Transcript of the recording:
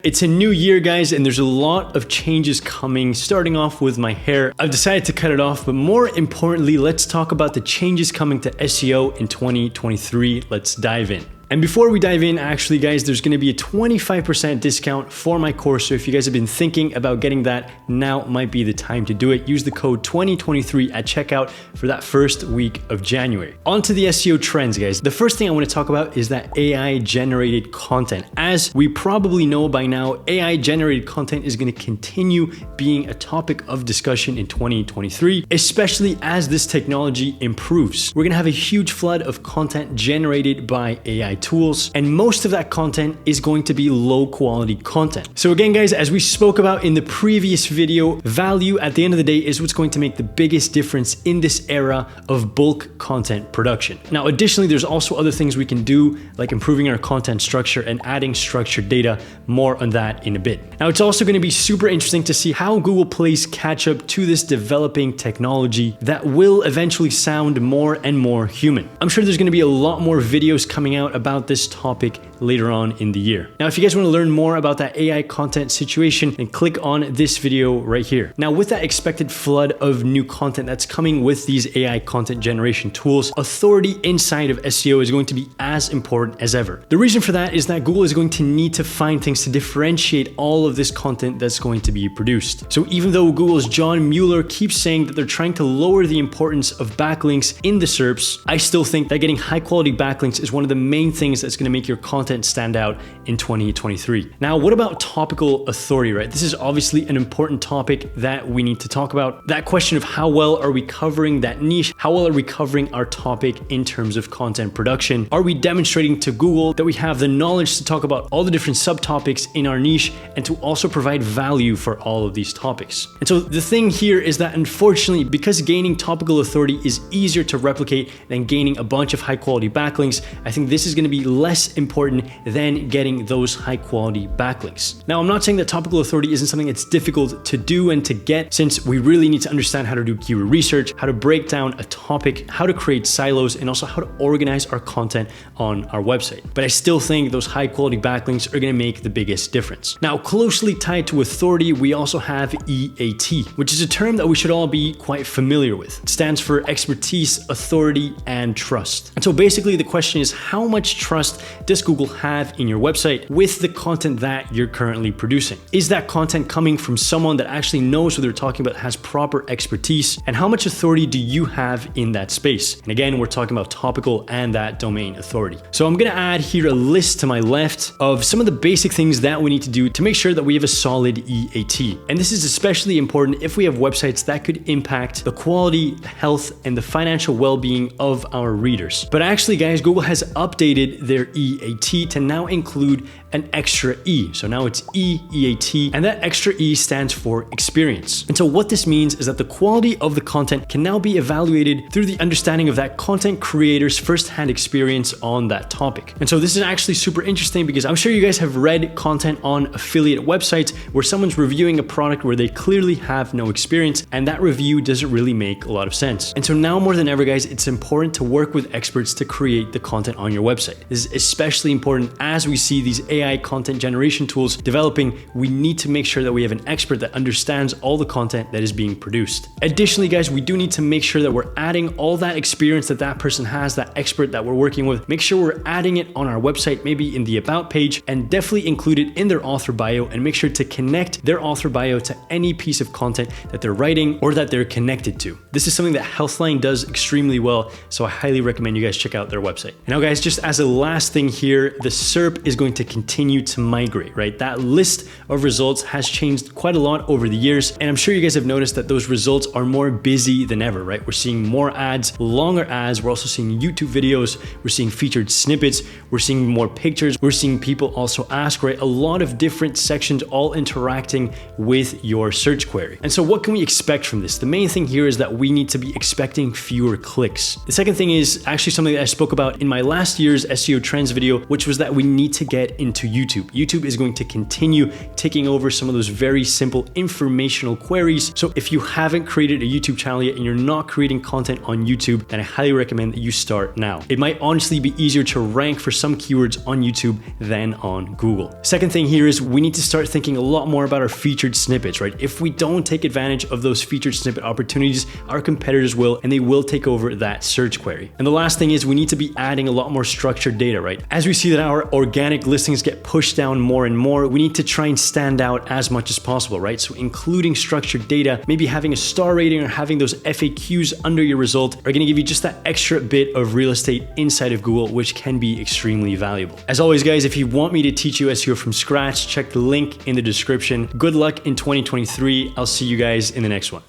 It's a new year, guys, and there's a lot of changes coming, starting off with my hair. I've decided to cut it off, but more importantly, let's talk about the changes coming to SEO in 2023. Let's dive in. And before we dive in, actually, guys, there's going to be a 25% discount for my course. So if you guys have been thinking about getting that, now might be the time to do it. Use the code 2023 at checkout for that first week of January. On to the SEO trends, guys. The first thing I want to talk about is that AI generated content. As we probably know by now, AI generated content is going to continue being a topic of discussion in 2023, especially as this technology improves. We're going to have a huge flood of content generated by AI tools, and most of that content is going to be low quality content. So again, guys, as we spoke about in the previous video, value at the end of the day is what's going to make the biggest difference in this era of bulk content production. Now, additionally, there's also other things we can do, like improving our content structure and adding structured data. More on that in a bit. Now, it's also going to be super interesting to see how Google plays catch up to this developing technology that will eventually sound more and more human. I'm sure there's going to be a lot more videos coming out about this topic later on in the year. Now, if you guys want to learn more about that AI content situation, then click on this video right here. Now, with that expected flood of new content that's coming with these AI content generation tools, authority inside of SEO is going to be as important as ever. The reason for that is that Google is going to need to find things to differentiate all of this content that's going to be produced. So even though Google's John Mueller keeps saying that they're trying to lower the importance of backlinks in the SERPs, I still think that getting high quality backlinks is one of the main things that's going to make your content stand out in 2023. Now, what about topical authority, right? This is obviously an important topic that we need to talk about. That question of how well are we covering that niche? How well are we covering our topic in terms of content production? Are we demonstrating to Google that we have the knowledge to talk about all the different subtopics in our niche and to also provide value for all of these topics? And so the thing here is that unfortunately, because gaining topical authority is easier to replicate than gaining a bunch of high quality backlinks, I think this is going to be less important than getting those high quality backlinks. Now, I'm not saying that topical authority isn't something that's difficult to do and to get, since we really need to understand how to do keyword research, how to break down a topic, how to create silos, and also how to organize our content on our website. But I still think those high quality backlinks are going to make the biggest difference. Now, closely tied to authority, we also have EAT, which is a term that we should all be quite familiar with. It stands for expertise, authority, and trust. And so basically the question is, how much trust does Google have in your website with the content that you're currently producing? Is that content coming from someone that actually knows what they're talking about, has proper expertise? And how much authority do you have in that space? And again, we're talking about topical and that domain authority. So I'm going to add here a list to my left of some of the basic things that we need to do to make sure that we have a solid EAT. And this is especially important if we have websites that could impact the quality, the health, and the financial well-being of our readers. But actually, guys, Google has updated their EAT to now include an extra E. So now it's EAT, and that extra E stands for experience. And so what this means is that the quality of the content can now be evaluated through the understanding of that content creator's firsthand experience on that topic. And so this is actually super interesting because I'm sure you guys have read content on affiliate websites where someone's reviewing a product where they clearly have no experience, and that review doesn't really make a lot of sense. And so now more than ever, guys, it's important to work with experts to create the content on your website. This is especially important as we see these AI content generation tools developing. We need to make sure that we have an expert that understands all the content that is being produced. Additionally, guys, we do need to make sure that we're adding all that experience that that person has, that expert that we're working with. Make sure we're adding it on our website, maybe in the about page, and definitely include it in their author bio, and make sure to connect their author bio to any piece of content that they're writing or that they're connected to. This is something that Healthline does extremely well, so I highly recommend you guys check out their website. And now, guys, just as a last thing here, the SERP is going to continue to migrate, right? That list of results has changed quite a lot over the years, and I'm sure you guys have noticed that those results are more busy than ever, right? We're seeing more ads, longer ads. We're also seeing YouTube videos. We're seeing featured snippets. We're seeing more pictures. We're seeing people also ask, right? A lot of different sections all interacting with your search query. And so what can we expect from this? The main thing here is that we need to be expecting fewer clicks. The second thing is actually something that I spoke about in my last year's SEO Trends video, which was that we need to get into to YouTube. YouTube is going to continue taking over some of those very simple informational queries. So if you haven't created a YouTube channel yet and you're not creating content on YouTube, then I highly recommend that you start now. It might honestly be easier to rank for some keywords on YouTube than on Google. Second thing here is we need to start thinking a lot more about our featured snippets, right? If we don't take advantage of those featured snippet opportunities, our competitors will, and they will take over that search query. And the last thing is we need to be adding a lot more structured data, right? As we see that our organic listings get pushed down more and more, we need to try and stand out as much as possible, right? So including structured data, maybe having a star rating or having those FAQs under your result are going to give you just that extra bit of real estate inside of Google, which can be extremely valuable. As always, guys, if you want me to teach you SEO from scratch, check the link in the description. Good luck in 2023. I'll see you guys in the next one.